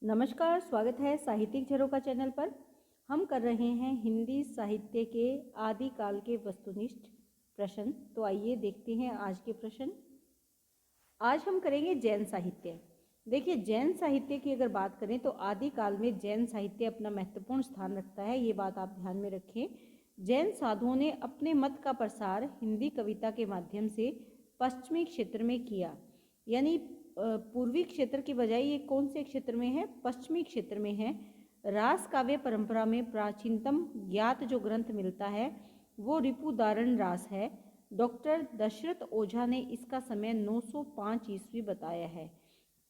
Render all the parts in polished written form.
नमस्कार, स्वागत है साहित्यिक झरोखा चैनल पर। हम कर रहे हैं हिंदी साहित्य के आदिकाल के वस्तुनिष्ठ प्रश्न। तो आइए देखते हैं आज के प्रश्न। आज हम करेंगे जैन साहित्य। देखिए, जैन साहित्य की अगर बात करें तो आदिकाल में जैन साहित्य अपना महत्वपूर्ण स्थान रखता है, ये बात आप ध्यान में रखें। जैन साधुओं ने अपने मत का प्रसार हिंदी कविता के माध्यम से पश्चिमी क्षेत्र में किया, यानी पूर्वी क्षेत्र की बजाय ये कौन से क्षेत्र में है? पश्चिमी क्षेत्र में है। रास काव्य परंपरा में प्राचीनतम ज्ञात जो ग्रंथ मिलता है वो रिपुदारण रास है। डॉक्टर दशरथ ओझा ने इसका समय 905 ईस्वी बताया है।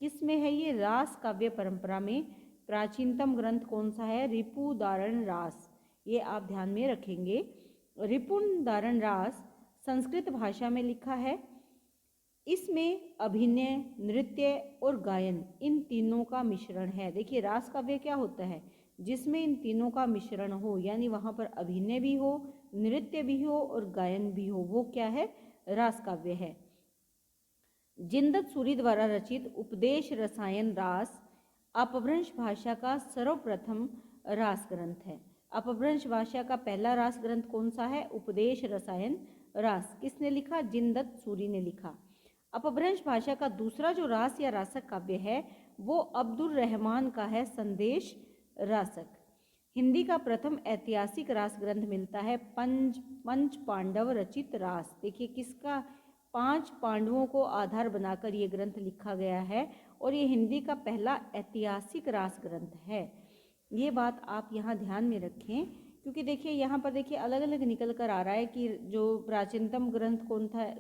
किस में है ये? रास काव्य परंपरा में प्राचीनतम ग्रंथ कौन सा है? रिपुदारण रास। ये आप ध्यान में रखेंगे। रिपुदारण रास संस्कृत भाषा में लिखा है। इसमें अभिनय, नृत्य और गायन इन तीनों का मिश्रण है। देखिए, रास काव्य क्या होता है? जिसमें इन तीनों का मिश्रण हो, यानी वहाँ पर अभिनय भी हो, नृत्य भी हो और गायन भी हो, वो क्या है? रास काव्य है। जिनदत्त सूरी द्वारा रचित उपदेश रसायन रास अपभ्रंश भाषा का सर्वप्रथम रास ग्रंथ है। अपभ्रंश भाषा का पहला रास ग्रंथ कौन सा है? उपदेश रसायन रास। किसने लिखा? जिनदत्त सूरी ने लिखा। अपभ्रंश भाषा का दूसरा जो रास या रासक काव्य है वो अब्दुल रहमान का है, संदेश रासक। हिंदी का प्रथम ऐतिहासिक रास ग्रंथ मिलता है पंच पांडव रचित रास। देखिए, किसका? 5 पांडवों को आधार बनाकर ये ग्रंथ लिखा गया है और ये हिंदी का पहला ऐतिहासिक रास ग्रंथ है। ये बात आप यहाँ ध्यान में रखें, क्योंकि देखिए यहाँ पर देखिए अलग अलग निकल कर आ रहा है कि जो प्राचीनतम ग्रंथ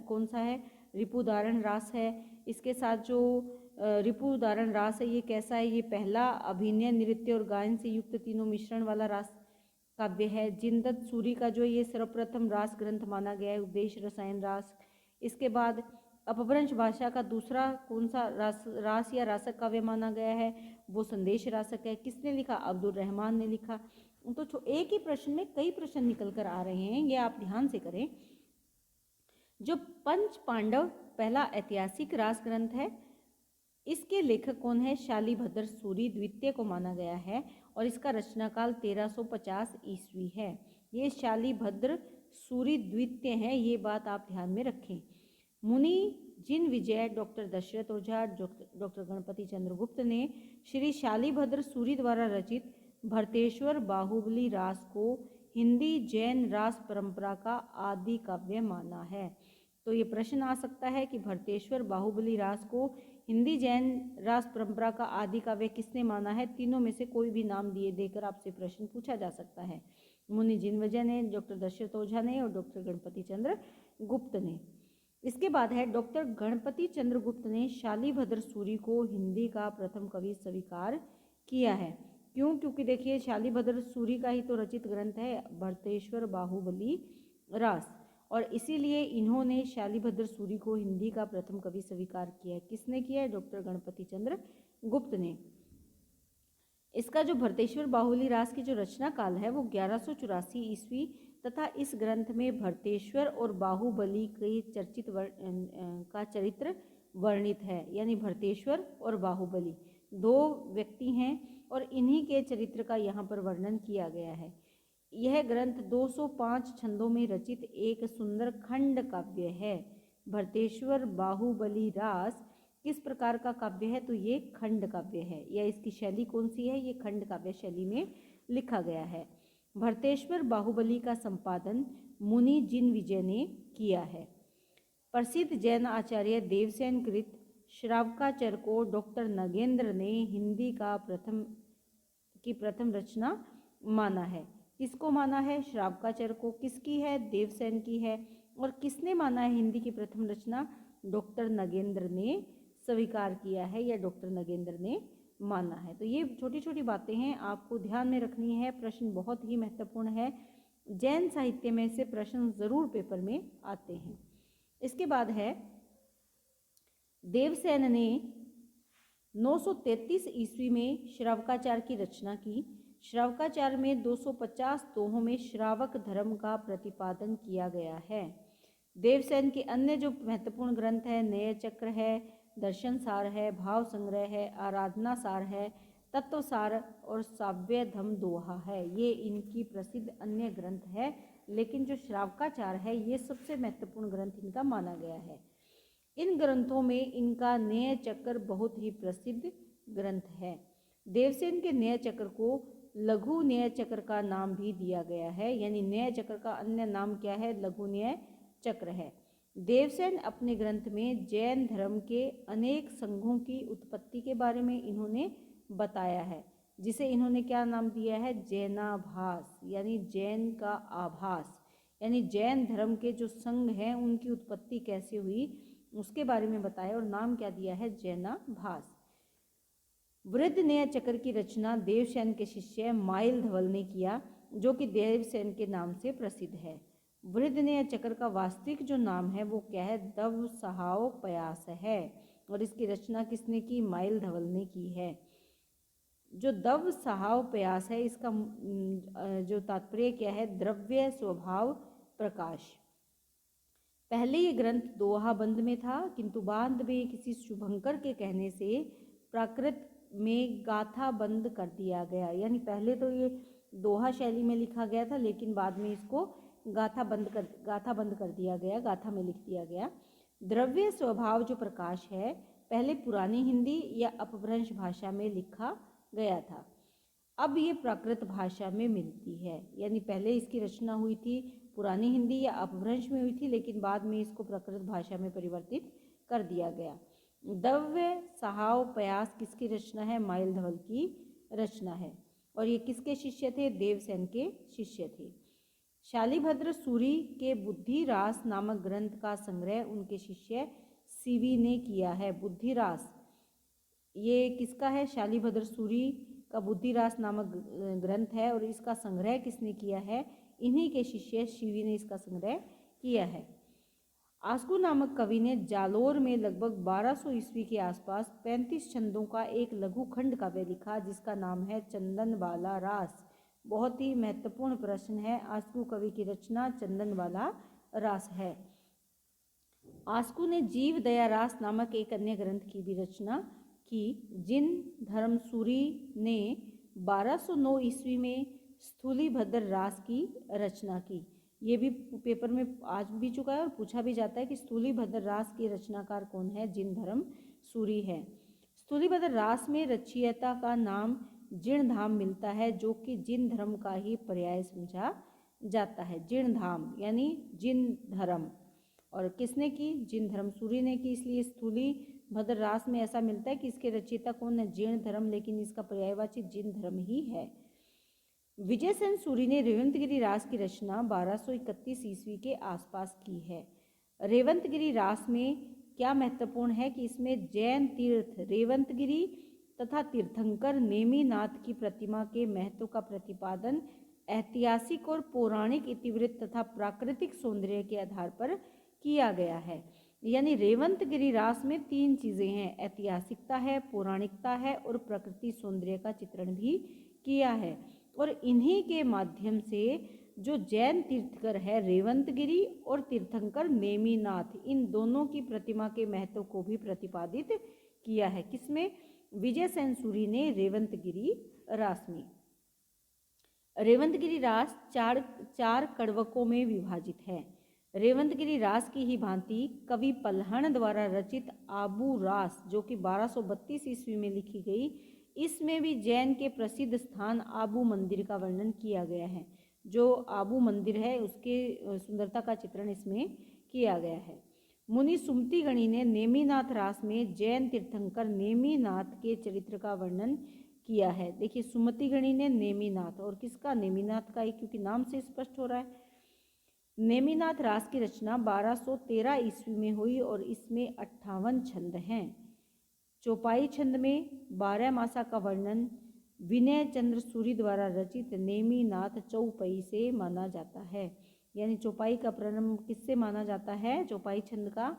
कौन सा है? रिपुदारण रास है। इसके साथ जो रिपुदारण रास है ये कैसा है? ये पहला अभिनय, नृत्य और गायन से युक्त तीनों मिश्रण वाला रास काव्य है। जिनदत्त सूरी का जो ये सर्वप्रथम रास ग्रंथ माना गया है उपदेश रसायन रास। इसके बाद अपभ्रंश भाषा का दूसरा कौन सा रास या रासक काव्य माना गया है? वो संदेश रासक है। किसने लिखा? अब्दुल रहमान ने लिखा। तो एक ही प्रश्न में कई प्रश्न निकल कर आ रहे हैं, ये आप ध्यान से करें। जो पंच पांडव पहला ऐतिहासिक रास ग्रंथ है, इसके लेखक कौन है? शालीभद्र सूरी द्वितीय को माना गया है और इसका रचनाकाल 1350 ईस्वी है। ये शालीभद्र सूरी द्वितीय है, ये बात आप ध्यान में रखें। मुनि जिन विजय डॉक्टर दशरथ ओझा, डॉक्टर गणपति चंद्र गुप्त ने श्री शालीभद्र सूरी द्वारा रचित भरतेश्वर बाहुबली रास को हिंदी जैन रास परंपरा का आदि काव्य माना है। तो ये प्रश्न आ सकता है कि भरतेश्वर बाहुबली रास को हिंदी जैन रास परंपरा का आदि काव्य किसने माना है? तीनों में से कोई भी नाम दिए देकर आपसे प्रश्न पूछा जा सकता है। मुनि जिनविजय ने, डॉक्टर दशरथ ओझा ने और डॉक्टर गणपति चंद्र गुप्त ने। इसके बाद है डॉक्टर गणपति चंद्र गुप्त ने शालीभद्र सूरी को हिंदी का प्रथम कवि स्वीकार किया है। क्यों? क्योंकि देखिए शालीभद्र सूरी का ही तो रचित ग्रंथ है भरतेश्वर बाहुबली रास, और इसीलिए इन्होंने शालीभद्र सूरी को हिंदी का प्रथम कवि स्वीकार किया है। किसने किया है? डॉक्टर गणपति चंद्र गुप्त ने। इसका जो भरतेश्वर बाहुबली रास की जो रचना काल है वो 1184 ईस्वी तथा इस ग्रंथ में भरतेश्वर और बाहुबली के का चरित्र वर्णित है, यानी भरतेश्वर और बाहुबली 2 व्यक्ति हैं और इन्हीं के चरित्र का यहाँ पर वर्णन किया गया है। यह ग्रंथ 205 छंदों में रचित एक सुंदर खंड काव्य है। भरतेश्वर बाहुबली रास किस प्रकार का काव्य है? तो ये खंड काव्य है, या इसकी शैली कौन सी है? ये खंड काव्य शैली में लिखा गया है। भरतेश्वर बाहुबली का संपादन मुनि जिन विजय ने किया है। प्रसिद्ध जैन आचार्य देवसेन कृत श्रावकाचर को डॉक्टर नगेंद्र ने हिंदी का प्रथम रचना माना है। किसको माना है? श्रावकाचर को। किसकी है? देवसेन की है। और किसने माना है हिंदी की प्रथम रचना? डॉक्टर नगेंद्र ने स्वीकार किया है, या डॉक्टर नगेंद्र ने माना है। तो ये छोटी छोटी बातें हैं, आपको ध्यान में रखनी है। प्रश्न बहुत ही महत्वपूर्ण है, जैन साहित्य में से प्रश्न जरूर पेपर में आते हैं। इसके बाद है देवसेन ने 933 ईस्वी में श्रावकाचार की रचना की। श्रावकाचार में 250 दोहों में श्रावक धर्म का प्रतिपादन किया गया है। देवसेन के अन्य जो महत्वपूर्ण ग्रंथ है, न्याय चक्र है, दर्शन सार है, भाव संग्रह है, आराधना सार है, तत्वसार और साव्यधम दोहा है। ये इनकी प्रसिद्ध अन्य ग्रंथ है, लेकिन जो श्रावकाचार है ये सबसे महत्वपूर्ण ग्रंथ इनका माना गया है। इन ग्रंथों में इनका न्याय चक्र बहुत ही प्रसिद्ध ग्रंथ है। देवसेन के न्याय चक्र को लघु न्याय चक्र का नाम भी दिया गया है, यानी न्याय चक्र का अन्य नाम क्या है? लघु न्याय चक्र है। देवसेन अपने ग्रंथ में जैन धर्म के अनेक संघों की उत्पत्ति के बारे में इन्होंने बताया है, जिसे इन्होंने क्या नाम दिया है? जैनाभास, यानी जैन का आभास, यानी जैन धर्म के जो संघ हैं उनकी उत्पत्ति कैसे हुई उसके बारे में बताया और नाम क्या दिया है? जैनाभास। वृद्ध न्याय चक्र की रचना देवसेन के शिष्य माइल धवल ने किया, जो कि देवसेन के नाम से प्रसिद्ध है। वृद्ध न्याय चक्र का वास्तविक जो नाम है वो क्या है? दव सहाव पयास है, और इसकी रचना किसने की? माइल धवल ने की है। जो दव सहाव पयास है इसका जो तात्पर्य क्या है? द्रव्य स्वभाव प्रकाश। पहले ये ग्रंथ दोहा बंद में था, किंतु बाद में किसी शुभंकर के कहने से प्राकृत में गाथा बंद कर दिया गया। यानी पहले तो ये दोहा शैली में लिखा गया था, लेकिन बाद में इसको गाथा बंद कर दिया गया, गाथा में लिख दिया गया। द्रव्य स्वभाव जो प्रकाश है पहले पुरानी हिंदी या अपभ्रंश भाषा में लिखा गया था, अब ये प्राकृत भाषा में मिलती है। यानी पहले इसकी रचना हुई थी पुरानी हिंदी या अपभ्रंश में हुई थी, लेकिन बाद में इसको प्राकृत भाषा में परिवर्तित कर दिया गया। दव्य सहाव पयास किसकी रचना है? माइल धवल की रचना है, और ये किसके शिष्य थे? देवसेन के शिष्य थे। शालिभद्र सूरी के बुद्धिरास नामक ग्रंथ का संग्रह उनके शिष्य सीवी ने किया है। बुद्धिरास ये किसका है? शालिभद्र सूरी का बुद्धिरास नामक ग्रंथ है, और इसका संग्रह किसने किया है? इन्हीं के शिष्य शिवी ने इसका संग्रह किया है। आस्कू नामक कवि ने जालोर में लगभग 1200 ईस्वी के आसपास 35 छंदों का एक लघु खंड काव्य लिखा, जिसका नाम है चंदन वाला रास। बहुत ही महत्वपूर्ण प्रश्न है। आस्कू कवि की रचना चंदन वाला रास है। आस्कू ने जीव दया रास नामक एक अन्य ग्रंथ की भी रचना की। जिन धर्मसूरी ने 1209 ईस्वी में स्थूलीभद्र रास की रचना की। ये भी पेपर में आज भी चुका है और पूछा भी जाता है कि स्थूलीभद्र रास के रचनाकार कौन है? जिन धर्मसूरी है। स्थूलीभद्र रास में रचयिता का नाम जीर्णधाम मिलता है, जो कि जिन धर्म का ही पर्याय समझा जाता है। जीर्णधाम यानी जिन धर्म, और किसने की? जिन धर्मसूरी ने की, इसलिए स्थूलीभद्र रास में ऐसा मिलता है कि इसके रचयिता कौन है? जीर्ण धर्म, लेकिन इसका पर्यायवाची जिन धर्म ही है। विजयसेन सूरी ने रेवंतगिरी रास की रचना 1231 ईस्वी के आसपास की है। रेवंतगिरी रास में क्या महत्वपूर्ण है कि इसमें जैन तीर्थ रेवंतगिरी तथा तीर्थंकर नेमिनाथ की प्रतिमा के महत्व का प्रतिपादन ऐतिहासिक और पौराणिक इतिवृत्त तथा प्राकृतिक सौंदर्य के आधार पर किया गया है। यानी रेवंतगिरी रास में 3 चीज़ें हैं, ऐतिहासिकता है, पौराणिकता है और प्रकृति सौंदर्य का चित्रण भी किया है। और इन्हीं के माध्यम से जो जैन तीर्थकर है रेवंतगिरी और तीर्थंकर नेमिनाथ, इन दोनों की प्रतिमा के महत्व को भी प्रतिपादित किया है। किसमें? विजयसेन सूरी ने रेवंतगिरी रास में। रेवंतगिरी रास चार कड़वकों में विभाजित है। रेवंतगिरी रास की ही भांति कवि पल्हण द्वारा रचित आबू रास, जो कि 1232 ईस्वी में लिखी गई, इसमें भी जैन के प्रसिद्ध स्थान आबू मंदिर का वर्णन किया गया है। जो आबू मंदिर है उसके सुंदरता का चित्रण इसमें किया गया है। मुनि सुमति गणी ने नेमिनाथ रास में जैन तीर्थंकर नेमिनाथ के चरित्र का वर्णन किया है। देखिए, सुमति गणी ने नेमिनाथ, और किसका? नेमिनाथ का ही, क्योंकि नाम से स्पष्ट हो रहा है। नेमिनाथ रास की रचना 1213 ईस्वी में हुई और इसमें 58 छंद हैं। चौपाई छंद में 12 मासा का वर्णन विनय चंद्र सूरी द्वारा रचित नेमिनाथ चौपाई से माना जाता है। यानी चौपाई का प्रारंभ किससे माना जाता है? चौपाई छंद का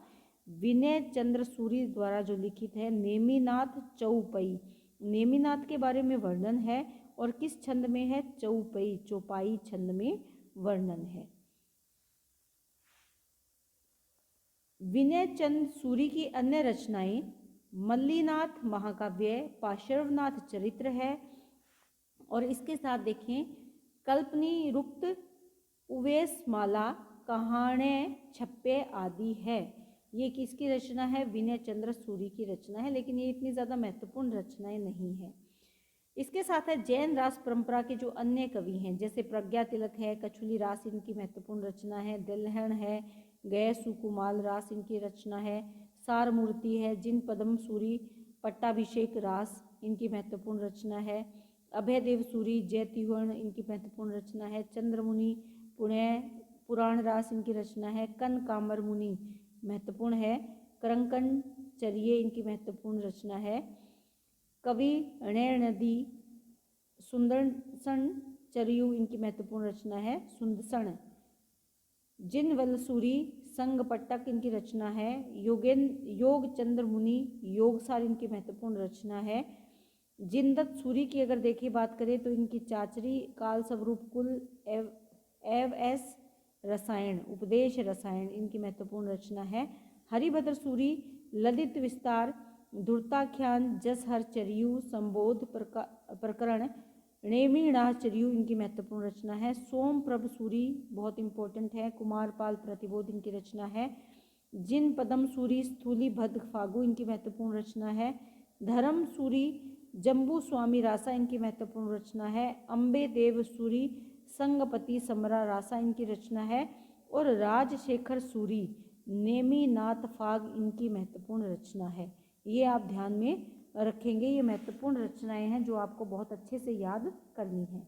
विनय चंद्र सूरी द्वारा जो लिखित है नेमिनाथ चौपाई। नेमिनाथ के बारे में वर्णन है, और किस छंद में है? चौपाई, चौपाई छंद में वर्णन है। विनय चंद सूरी की अन्य रचनाएं मल्लीनाथ महाकाव्य, पार्श्वनाथ चरित्र है। और इसके साथ देखें कल्पनी रुक्त, उवेशमाला, कहाणे छप्पे आदि है। ये किसकी रचना है? विनय चंद्र सूरी की रचना है, लेकिन ये इतनी ज़्यादा महत्वपूर्ण रचनाएं नहीं है। इसके साथ है जैन रास परंपरा के जो अन्य कवि हैं, जैसे प्रज्ञा तिलक है, कछुली रास इनकी महत्वपूर्ण रचना है, दिलहन है, गय सुकुमाल रास इनकी रचना है, सार मूर्ति है, जिन पदम सूरी, पट्टाभिषेक रास इनकी महत्वपूर्ण रचना है, अभयदेव सूरी, जयतिहर्ण इनकी महत्वपूर्ण रचना है, चंद्रमुनि पुराण रास इनकी रचना है, कन कामर मुनि महत्वपूर्ण है, करंकन चरिये इनकी महत्वपूर्ण रचना है, कवि णय नदी सुंदरसन चरियु इनकी महत्वपूर्ण रचना है, सुंदसण, जिनवल सूरी संगपट्टक इनकी रचना है, योग चंद्र मुनि योगसार इनकी महत्वपूर्ण रचना है, जिनदत्त सूरी की अगर देखिए बात करें तो इनकी चाचरी, काल स्वरूप कुल, एव एस रसायन, उपदेश रसायन इनकी महत्वपूर्ण रचना है, हरिभद्र सूरी ललित विस्तार, धुर्ताख्यान, जसहर चरियु, संबोध प्रकरण, नेमिणाह चरियु इनकी महत्वपूर्ण रचना है, सोम प्रभ सूरी बहुत इंपॉर्टेंट है, कुमारपाल प्रतिबोध इनकी रचना है, जिन पदम सूरी स्थूली भद्र फागु इनकी महत्वपूर्ण रचना है, धर्म सूरी जम्बू स्वामी रासा इनकी महत्वपूर्ण रचना है, अम्बे देव सूरी संगपति समरा रासा इनकी रचना है, और राजशेखर सूरी नेमिनाथ फाग इनकी महत्वपूर्ण रचना है। ये आप ध्यान में रखेंगे, ये महत्वपूर्ण रचनाएं हैं जो आपको बहुत अच्छे से याद करनी है।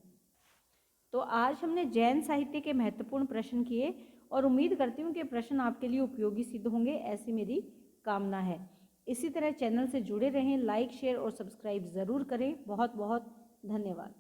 तो आज हमने जैन साहित्य के महत्वपूर्ण प्रश्न किए और उम्मीद करती हूँ कि प्रश्न आपके लिए उपयोगी सिद्ध होंगे, ऐसी मेरी कामना है। इसी तरह चैनल से जुड़े रहें, लाइक शेयर और सब्सक्राइब ज़रूर करें। बहुत बहुत धन्यवाद।